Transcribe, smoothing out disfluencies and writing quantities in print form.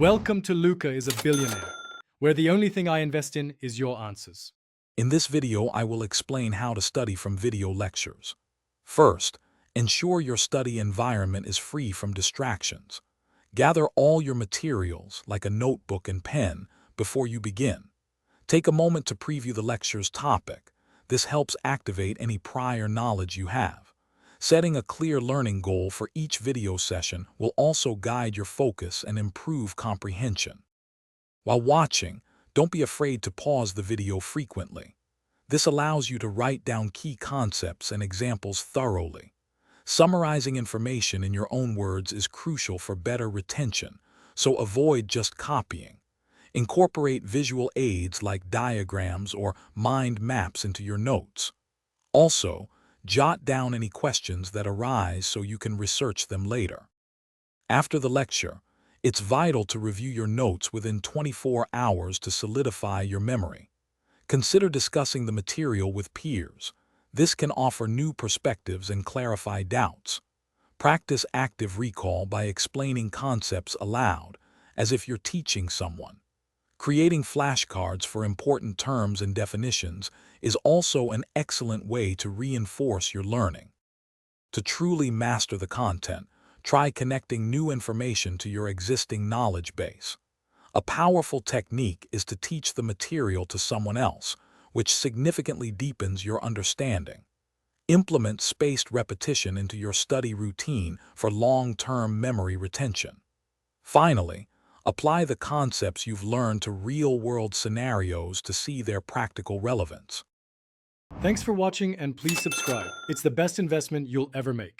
Welcome to Luca is a Billionaire, where the only thing I invest in is your answers. In this video, I will explain how to study from video lectures. First, ensure your study environment is free from distractions. Gather all your materials, like a notebook and pen, before you begin. Take a moment to preview the lecture's topic. This helps activate any prior knowledge you have. Setting a clear learning goal for each video session will also guide your focus and improve comprehension. While watching, don't be afraid to pause the video frequently. This allows you to write down key concepts and examples thoroughly. Summarizing information in your own words is crucial for better retention, so avoid just copying. Incorporate visual aids like diagrams or mind maps into your notes. Also, jot down any questions that arise so you can research them later. After the lecture, it's vital to review your notes within 24 hours to solidify your memory. Consider discussing the material with peers. This can offer new perspectives and clarify doubts. Practice active recall by explaining concepts aloud, as if you're teaching someone. Creating flashcards for important terms and definitions is also an excellent way to reinforce your learning. To truly master the content, try connecting new information to your existing knowledge base. A powerful technique is to teach the material to someone else, which significantly deepens your understanding. Implement spaced repetition into your study routine for long-term memory retention. Finally, apply the concepts you've learned to real-world scenarios to see their practical relevance. Thanks for watching and please subscribe. It's the best investment you'll ever make.